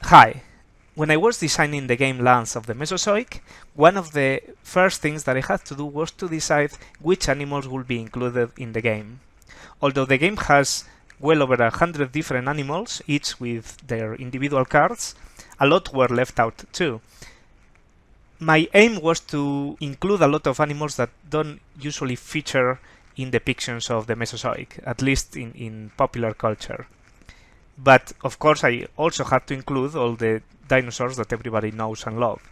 Hi. When I was designing the game lands of the Mesozoic, one of the first things that I had to do was to decide which animals would be included in the game. Although the game has well over 100 different animals, each with their individual cards, a lot were left out too. My aim was to include a lot of animals that don't usually feature in depictions of the Mesozoic, at least in popular culture. But of course I also had to include all the dinosaurs that everybody knows and loves.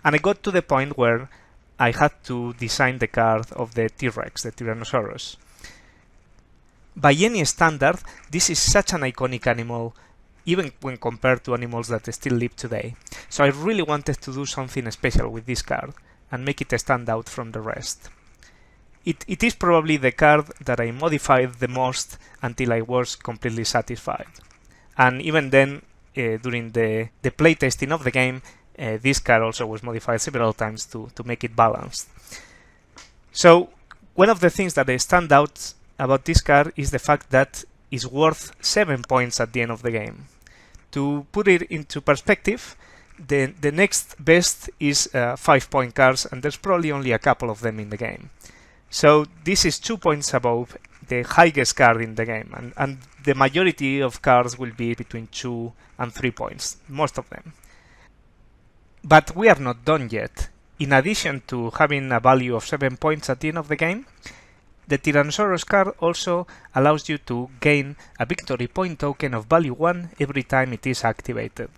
And I got to the point where I had to design the card of the T-Rex, the Tyrannosaurus. By any standard, this is such an iconic animal, even when compared to animals that still live today. So I really wanted to do something special with this card and make it stand out from the rest. It is probably the card that I modified the most until I was completely satisfied. And even then, during the playtesting of the game, this card also was modified several times to make it balanced. So one of the things that stand out about this card is the fact that it's worth 7 points at the end of the game. To put it into perspective, the next best is 5-point cards, and there's probably only a couple of them in the game. So this is 2 points above the highest card in the game, and the majority of cards will be between 2 and 3 points, most of them. But we are not done yet. In addition to having a value of 7 points at the end of the game, the Tyrannosaurus card also allows you to gain a victory point token of value 1 every time it is activated.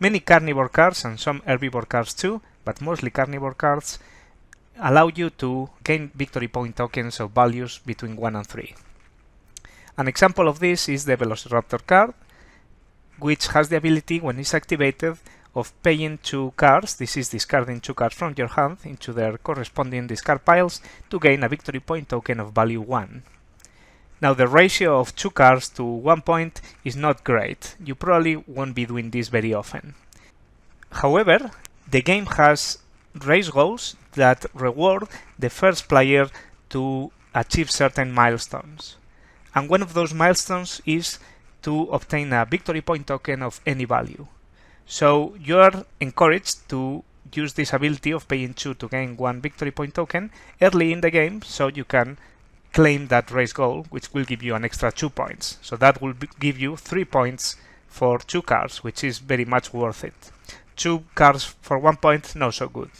Many carnivore cards and some herbivore cards too, but mostly carnivore cards, allow you to gain victory point tokens of values between 1 and 3. An example of this is the Velociraptor card, which has the ability, when it's activated, of paying 2 cards, this is discarding 2 cards from your hand into their corresponding discard piles to gain a victory point token of value 1. Now the ratio of 2 cards to 1 point is not great, you probably won't be doing this very often. However, the game has race goals that reward the first player to achieve certain milestones. And one of those milestones is to obtain a victory point token of any value. So you are encouraged to use this ability of paying 2 to gain 1 victory point token early in the game, so you can claim that race goal, which will give you an extra 2 points. So that will give you 3 points for 2 cards, which is very much worth it. 2 cards for 1 point, not so good.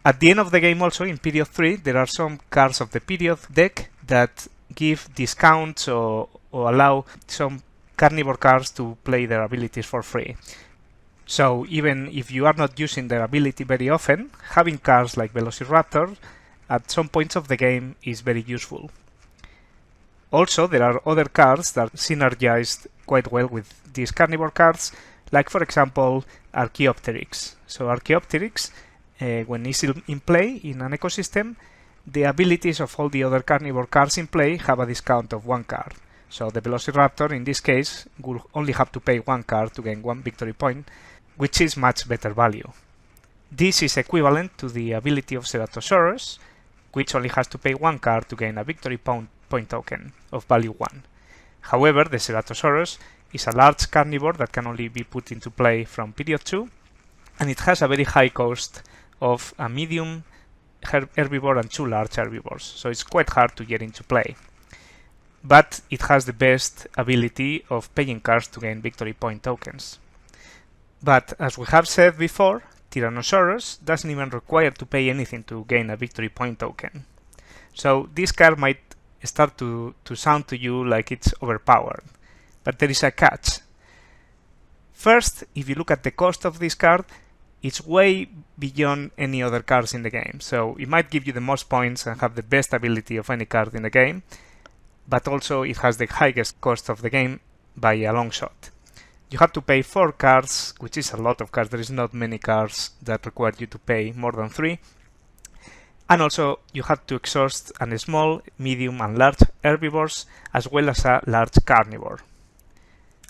At the end of the game also, in period 3, there are some cards of the period deck that give discounts or allow some carnivore cards to play their abilities for free. So even if you are not using their ability very often, having cards like Velociraptor at some points of the game is very useful. Also, there are other cards that synergized quite well with these carnivore cards, like for example Archaeopteryx. So Archaeopteryx, when it's in play in an ecosystem, the abilities of all the other carnivore cards in play have a discount of 1 card. So the Velociraptor, in this case, will only have to pay 1 card to gain 1 victory point, which is much better value. This is equivalent to the ability of Ceratosaurus, which only has to pay 1 card to gain a victory point token of value 1. However, the Ceratosaurus is a large carnivore that can only be put into play from period 2, and it has a very high cost of a medium herbivore and 2 large herbivores, so it's quite hard to get into play. But it has the best ability of paying cards to gain victory point tokens. But as we have said before, Tyrannosaurus doesn't even require to pay anything to gain a victory point token. So this card might start to sound to you like it's overpowered, but there is a catch. First, if you look at the cost of this card, it's way beyond any other cards in the game. So it might give you the most points and have the best ability of any card in the game, but also it has the highest cost of the game by a long shot. You have to pay 4 cards, which is a lot of cards. There is not many cards that require you to pay more than 3. And also you have to exhaust a small, medium and large herbivores, as well as a large carnivore.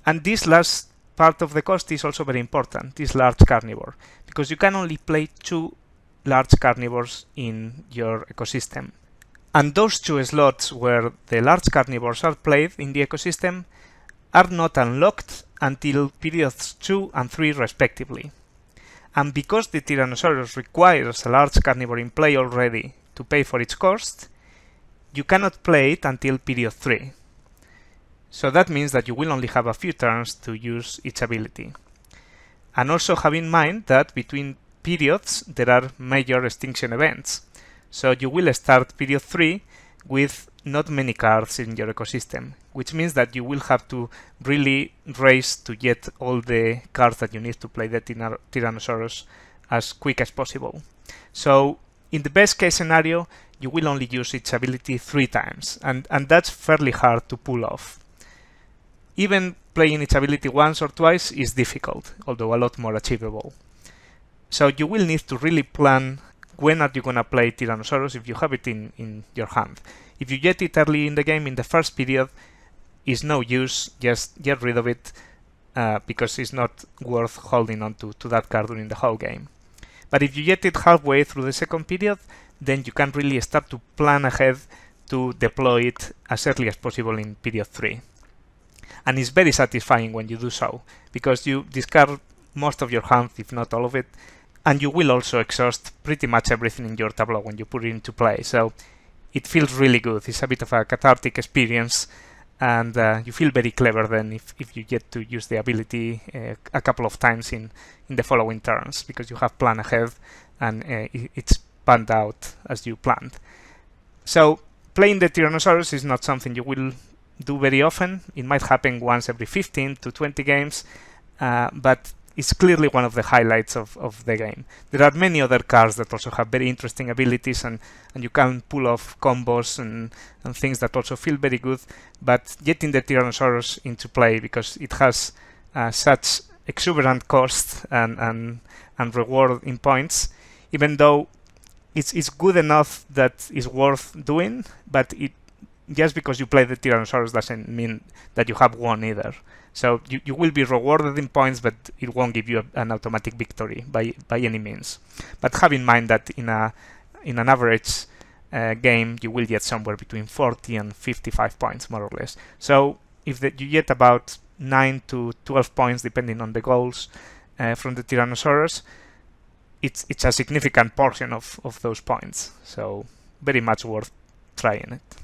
And this last part of the cost is also very important, this large carnivore, because you can only play 2 large carnivores in your ecosystem. And those 2 slots where the large carnivores are played in the ecosystem are not unlocked until periods 2 and 3 respectively. And because the Tyrannosaurus requires a large carnivore in play already to pay for its cost, you cannot play it until period 3. So that means that you will only have a few turns to use its ability. And also have in mind that between periods there are major extinction events. So you will start period 3 with not many cards in your ecosystem, which means that you will have to really race to get all the cards that you need to play the Tyrannosaurus as quick as possible. So in the best case scenario, you will only use its ability 3 times, and that's fairly hard to pull off. Even playing its ability once or twice is difficult, although a lot more achievable. So you will need to really plan when are you going to play Tyrannosaurus if you have it in your hand. If you get it early in the game, in the first period, it's no use, just get rid of it because it's not worth holding on to that card during the whole game. But if you get it halfway through the second period, then you can really start to plan ahead to deploy it as early as possible in period 3. And it's very satisfying when you do so, because you discard most of your hand, if not all of it, and you will also exhaust pretty much everything in your tableau when you put it into play. So it feels really good. It's a bit of a cathartic experience, and you feel very clever then if you get to use the ability a couple of times in the following turns, because you have planned ahead and it's panned out as you planned. So playing the Tyrannosaurus is not something you will do very often. It might happen once every 15 to 20 games, but it's clearly one of the highlights of the game. There are many other cards that also have very interesting abilities, and you can pull off combos and things that also feel very good, but getting the Tyrannosaurus into play, because it has such exuberant cost and reward in points, even though it's good enough that it's worth doing, but just because you play the Tyrannosaurus doesn't mean that you have won either. So you will be rewarded in points, but it won't give you an automatic victory by any means. But have in mind that in an average game, you will get somewhere between 40 and 55 points, more or less. So if you get about 9 to 12 points, depending on the goals from the Tyrannosaurus, it's a significant portion of those points. So very much worth trying it.